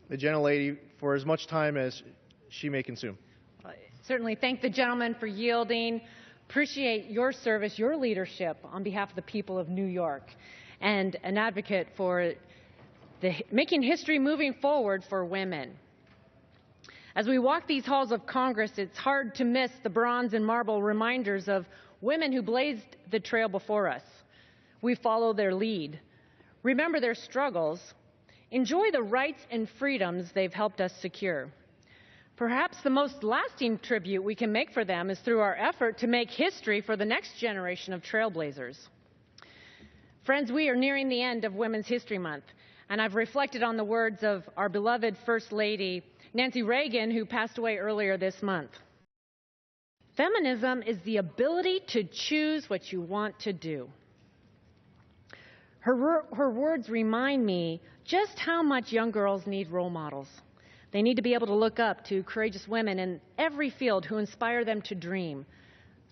the gentlelady for as much time as she may consume. Certainly thank the gentleman for yielding. Appreciate your service, your leadership on behalf of the people of New York, and an advocate for making history moving forward for women. As we walk these halls of Congress, it's hard to miss the bronze and marble reminders of women who blazed the trail before us. We follow their lead, remember their struggles, enjoy the rights and freedoms they've helped us secure. Perhaps the most lasting tribute we can make for them is through our effort to make history for the next generation of trailblazers. Friends, we are nearing the end of Women's History Month, and I've reflected on the words of our beloved First Lady, Nancy Reagan, who passed away earlier this month. Feminism is the ability to choose what you want to do. Her words remind me just how much young girls need role models. They need to be able to look up to courageous women in every field who inspire them to dream,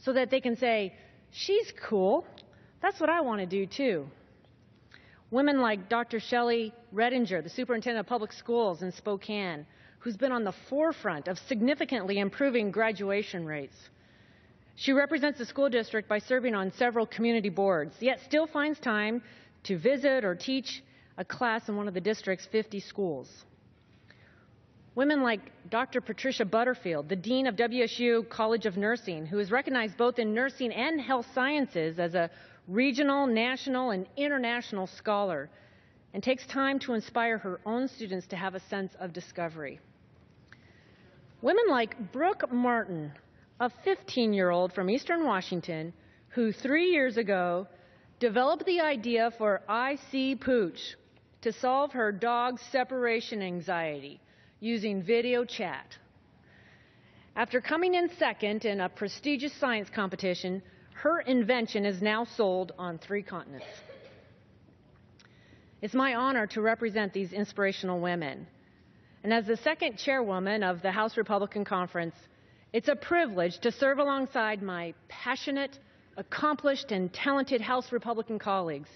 so that they can say, she's cool, that's what I want to do too. Women like Dr. Shelley Redinger, the superintendent of public schools in Spokane, who's been on the forefront of significantly improving graduation rates. She represents the school district by serving on several community boards, yet still finds time to visit or teach a class in one of the district's 50 schools. Women like Dr. Patricia Butterfield, the Dean of WSU College of Nursing, who is recognized both in nursing and health sciences as a regional, national, and international scholar, and takes time to inspire her own students to have a sense of discovery. Women like Brooke Martin, a 15-year-old from Eastern Washington, who 3 years ago developed the idea for I See Pooch to solve her dog's separation anxiety using video chat. After coming in second in a prestigious science competition, her invention is now sold on 3 continents. It's my honor to represent these inspirational women. And as the second chairwoman of the House Republican Conference, it's a privilege to serve alongside my passionate, accomplished, and talented House Republican colleagues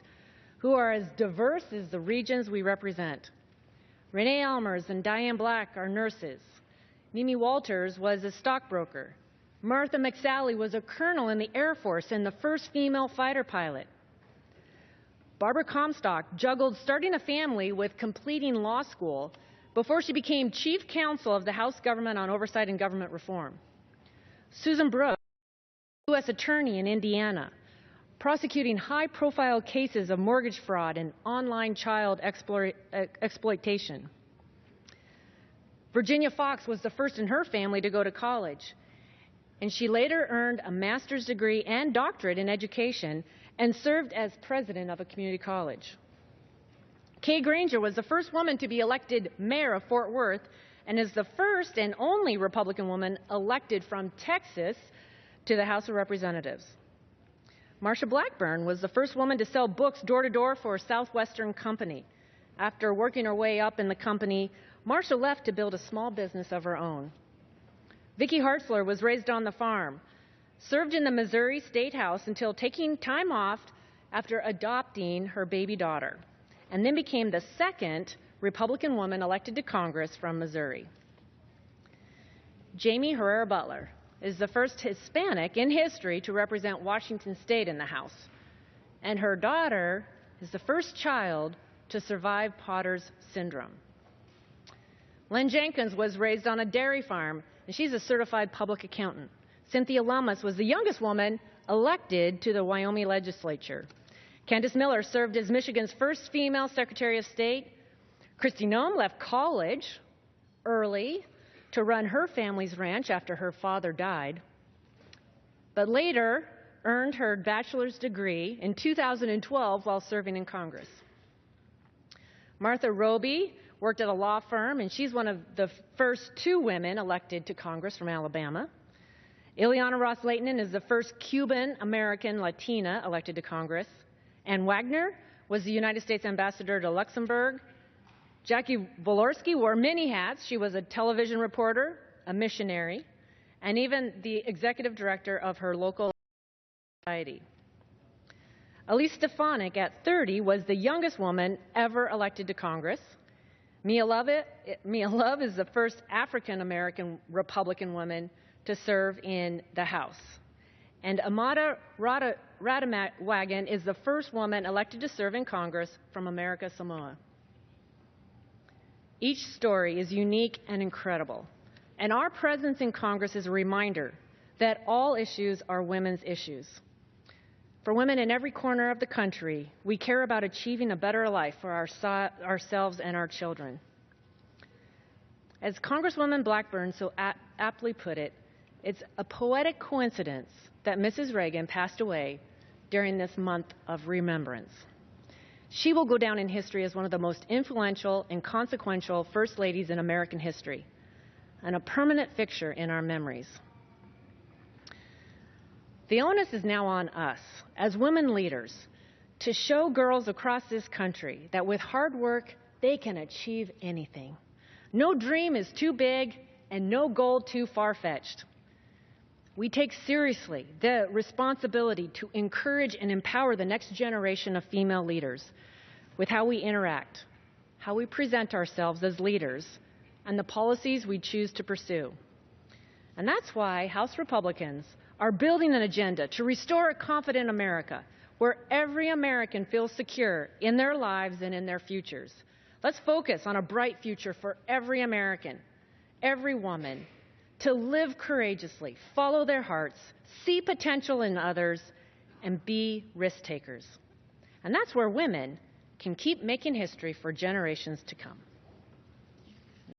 who are as diverse as the regions we represent. Renee Almers and Diane Black are nurses. Mimi Walters was a stockbroker. Martha McSally was a colonel in the Air Force and the first female fighter pilot. Barbara Comstock juggled starting a family with completing law school before she became chief counsel of the House Government on Oversight and Government Reform. Susan Brooks, U.S. attorney in Indiana, prosecuting high-profile cases of mortgage fraud and online child exploitation. Virginia Fox was the first in her family to go to college, and she later earned a master's degree and doctorate in education and served as president of a community college. Kay Granger was the first woman to be elected mayor of Fort Worth and is the first and only Republican woman elected from Texas to the House of Representatives. Marsha Blackburn was the first woman to sell books door-to-door for Southwestern Company. After working her way up in the company, Marsha left to build a small business of her own. Vicki Hartzler was raised on the farm, served in the Missouri State House until taking time off after adopting her baby daughter, and then became the second Republican woman elected to Congress from Missouri. Jamie Herrera Butler is the first Hispanic in history to represent Washington State in the House, and her daughter is the first child to survive Potter's syndrome. Len Jenkins was raised on a dairy farm, and she's a certified public accountant. Cynthia Lummis was the youngest woman elected to the Wyoming legislature. Candace Miller served as Michigan's first female Secretary of State. Kristi Noem left college early to run her family's ranch after her father died, but later earned her bachelor's degree in 2012 while serving in Congress. Martha Roby worked at a law firm, and she's one of the first 2 women elected to Congress from Alabama. Ileana Ros-Lehtinen is the first Cuban-American Latina elected to Congress. Ann Wagner was the United States ambassador to Luxembourg. Jackie Walorski wore many hats. She was a television reporter, a missionary, and even the executive director of her local society. Elise Stefanik, at 30, was the youngest woman ever elected to Congress. Mia Love is the first African-American Republican woman to serve in the House. And Amada Radamagan is the first woman elected to serve in Congress from America Samoa. Each story is unique and incredible, and our presence in Congress is a reminder that all issues are women's issues. For women in every corner of the country, we care about achieving a better life for ourselves and our children. As Congresswoman Blackburn so aptly put it, it's a poetic coincidence that Mrs. Reagan passed away during this month of remembrance. She will go down in history as one of the most influential and consequential first ladies in American history, and a permanent fixture in our memories. The onus is now on us, as women leaders, to show girls across this country that with hard work, they can achieve anything. No dream is too big and no goal too far-fetched. We take seriously the responsibility to encourage and empower the next generation of female leaders with how we interact, how we present ourselves as leaders, and the policies we choose to pursue. And that's why House Republicans are building an agenda to restore a confident America where every American feels secure in their lives and in their futures. Let's focus on a bright future for every American, every woman, to live courageously, follow their hearts, see potential in others, and be risk takers. And that's where women can keep making history for generations to come.